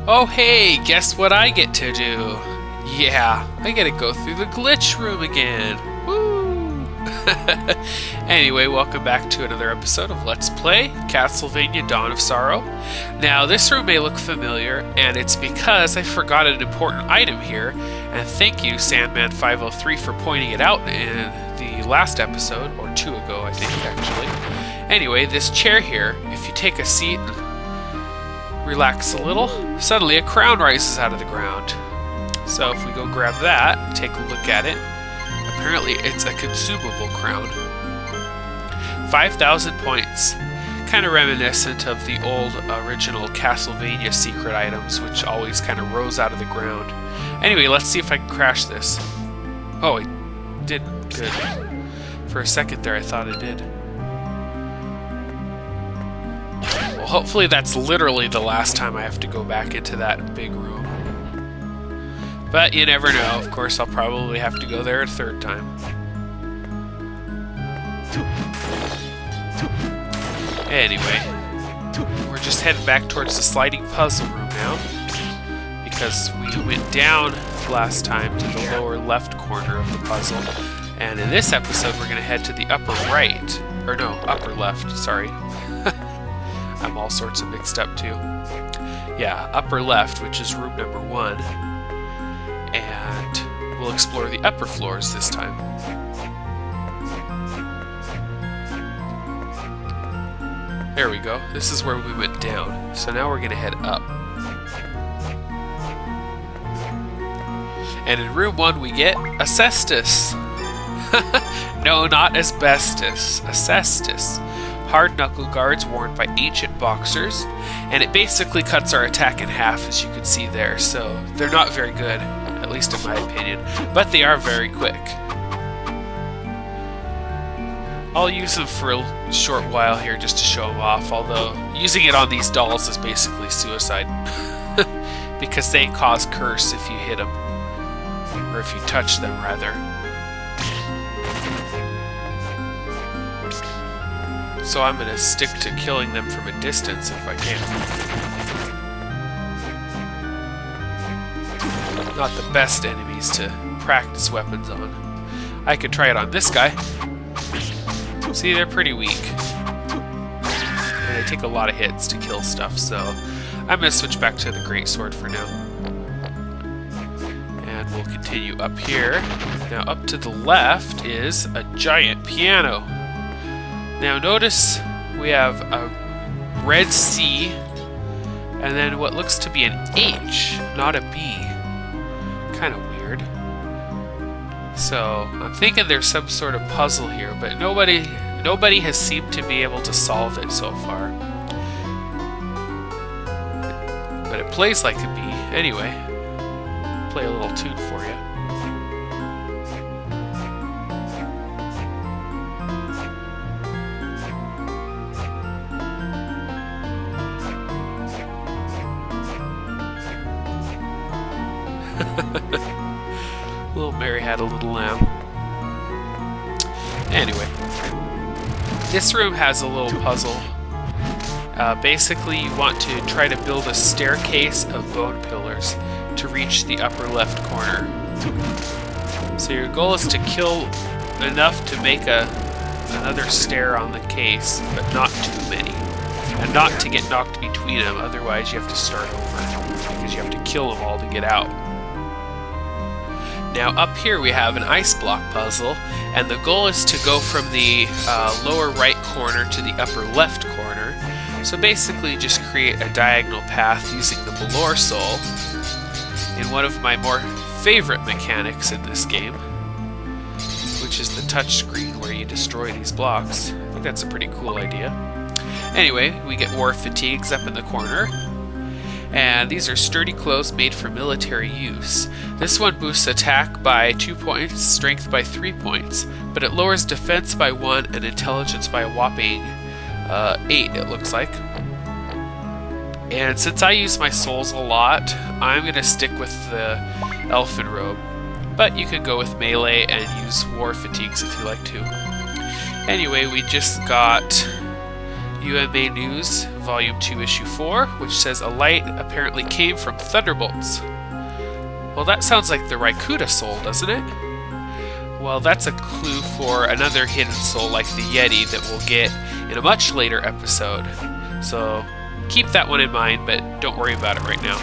Oh hey, guess what I get to do? Yeah, I get to go through the glitch room again. Woo! Anyway, welcome back to another episode of Let's Play Castlevania Dawn of Sorrow. Now, this room may look familiar, and it's because I forgot an important item here, and thank you, Sandman503, for pointing it out in the last episode, or two ago, I think, actually. Anyway, this chair here, if you take a seat and relax a little, suddenly a crown rises out of the ground. So if we go grab that, take a look at it, apparently it's a consumable crown. 5,000 points. Kind of reminiscent of the old original Castlevania secret items, which always kind of rose out of the ground. Anyway, let's see if I can crash this. Oh, it did. Good. For a second there, I thought it did. Well, hopefully that's literally the last time I have to go back into that big room. But you never know. Of course, I'll probably have to go there a third time. Anyway, we're just heading back towards the sliding puzzle room now, because we went down last time to the lower left corner of the puzzle, and in this episode we're going to head to the upper right, or no, upper left, sorry. I'm all sorts of mixed up too. Yeah, upper left, which is room number 1. And we'll explore the upper floors this time. There we go. This is where we went down. So now we're going to head up. And in room 1 we get asbestos. No, not asbestos. Asbestos. Hard knuckle guards worn by ancient boxers. And it basically cuts our attack in half, as you can see there. So they're not very good. At least in my opinion, but they are very quick. I'll use them for a short while here just to show them off, although using it on these dolls is basically suicide. Because they cause curse if you hit them, or if you touch them rather. So I'm going to stick to killing them from a distance if I can. Not the best enemies to practice weapons on. I could try it on this guy. See, they're pretty weak. And they take a lot of hits to kill stuff, so I'm going to switch back to the greatsword for now. And we'll continue up here. Now up to the left is a giant piano. Now notice we have a red C, and then what looks to be an H, not a B. Kind of weird. So I'm thinking there's some sort of puzzle here, but nobody has seemed to be able to solve it so far. But it plays like a bee. Anyway, play a little tune for you. Little Mary had a little lamb. Anyway, this room has a little puzzle. Basically, you want to try to build a staircase of bone pillars to reach the upper left corner. So your goal is to kill enough to make another stair on the case, but not too many. And not to get knocked between them, otherwise you have to start over, because you have to kill them all to get out. Now up here we have an ice block puzzle, and the goal is to go from the lower right corner to the upper left corner. So basically just create a diagonal path using the Buer soul in one of my more favorite mechanics in this game, which is the touch screen where you destroy these blocks. I think that's a pretty cool idea. Anyway, we get war fatigues up in the corner. And these are sturdy clothes made for military use. This one boosts attack by 2 points, strength by 3 points, but it lowers defense by 1 and intelligence by a whopping 8, it looks like. And since I use my souls a lot, I'm going to stick with the elfin robe. But you can go with melee and use war fatigues if you like to. Anyway, we just got UMA news Volume 2, Issue 4, which says a light apparently came from thunderbolts. Well, that sounds like the Raikuda soul, doesn't it? Well, that's a clue for another hidden soul like the Yeti that we'll get in a much later episode. So keep that one in mind, but don't worry about it right now.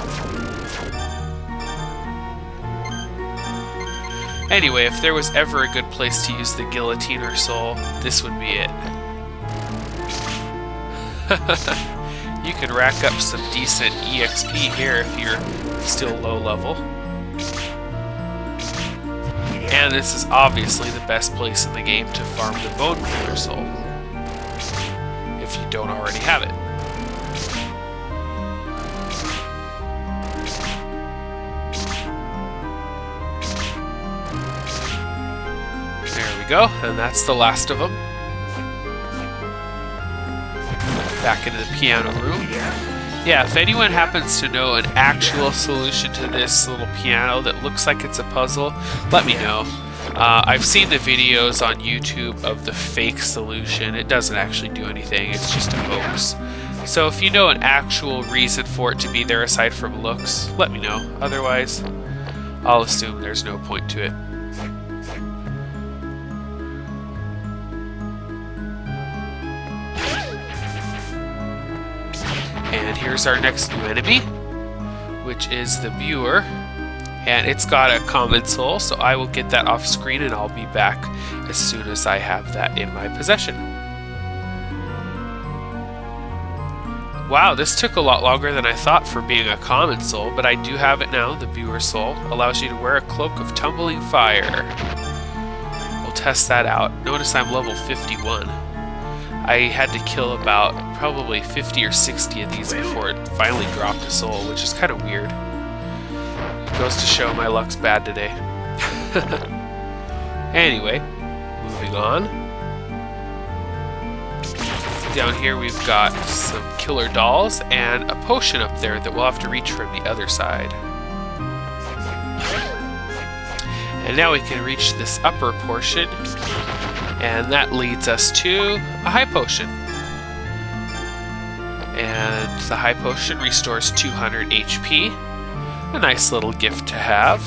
Anyway, if there was ever a good place to use the guillotiner soul, this would be it. You can rack up some decent EXP here if you're still low level. And this is obviously the best place in the game to farm the Bone Pillar soul, if you don't already have it. There we go, and that's the last of them. Back into the piano room. Yeah, if anyone happens to know an actual solution to this little piano that looks like it's a puzzle, let me know. I've seen the videos on YouTube of the fake solution. It doesn't actually do anything, it's just a hoax. So if you know an actual reason for it to be there aside from looks, let me know. Otherwise, I'll assume there's no point to it. And here's our next new enemy, which is the Buer, and it's got a common soul, so I will get that off screen and I'll be back as soon as I have that in my possession. Wow, this took a lot longer than I thought for being a common soul, but I do have it now. The Buer soul allows you to wear a cloak of tumbling fire. We'll test that out. Notice I'm level 51. I had to kill about probably 50 or 60 of these before it finally dropped a soul, which is kind of weird. Goes to show my luck's bad today. Anyway, moving on. Down here we've got some killer dolls and a potion up there that we'll have to reach from the other side. And now we can reach this upper portion, and that leads us to a high potion. And the high potion restores 200 HP. A nice little gift to have.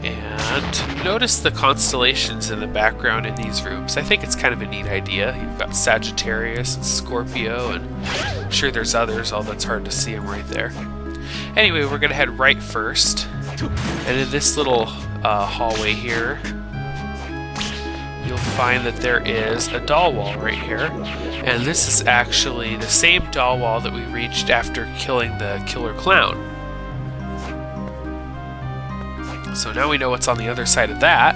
And notice the constellations in the background in these rooms. I think it's kind of a neat idea. You've got Sagittarius and Scorpio, and I'm sure there's others, although it's hard to see them right there. Anyway, we're going to head right first. And in this little hallway here, you'll find that there is a doll wall right here. And this is actually the same doll wall that we reached after killing the killer clown. So now we know what's on the other side of that.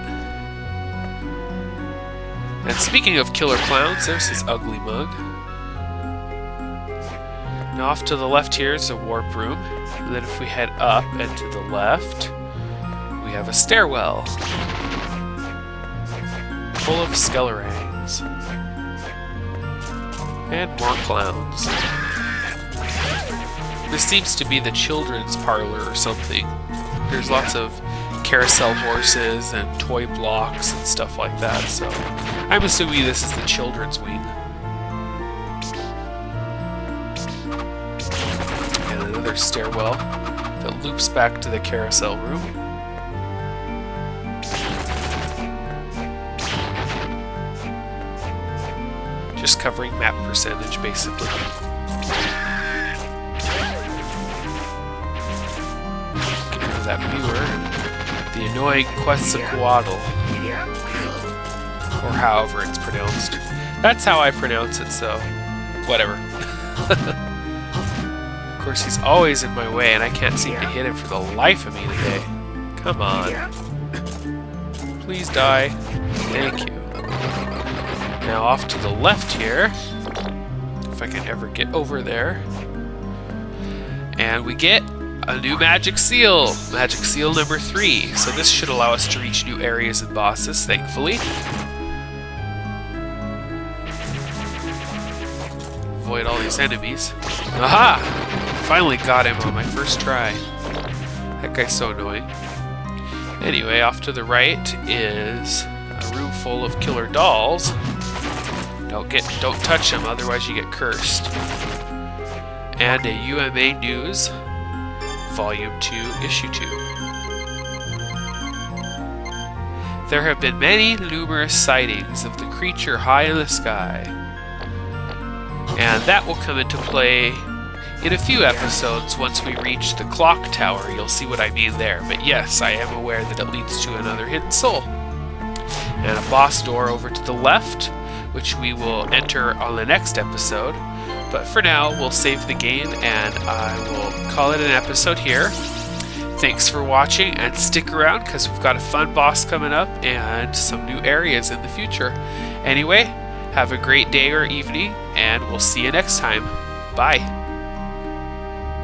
And speaking of killer clowns, there's this ugly mug. Now off to the left here is a warp room. And then if we head up and to the left, we have a stairwell full of skellerangs. And more clowns. This seems to be the children's parlor or something. There's lots of carousel horses and toy blocks and stuff like that, so I'm assuming this is the children's wing. And another stairwell that loops back to the carousel room. Just covering map percentage, basically. Get rid of that Buer. The annoying Quetzalcoatl, or however it's pronounced. That's how I pronounce it, so whatever. Of course, he's always in my way, and I can't seem to hit him for the life of me today. Come on. Please die. Thank you. Now off to the left here, if I can ever get over there, and we get a new magic seal number 3. So this should allow us to reach new areas and bosses, thankfully. Avoid all these enemies. Aha! Finally got him on my first try. That guy's so annoying. Anyway, off to the right is a room full of killer dolls. Don't touch them, otherwise you get cursed. And a UMA News, Volume 2, Issue 2. There have been many numerous sightings of the creature high in the sky. And that will come into play in a few episodes. Once we reach the clock tower, you'll see what I mean there. But yes, I am aware that it leads to another hidden soul. And a boss door over to the left, which we will enter on the next episode. But for now, we'll save the game, and I will call it an episode here. Thanks for watching, and stick around because we've got a fun boss coming up and some new areas in the future. Anyway, have a great day or evening, and we'll see you next time. Bye.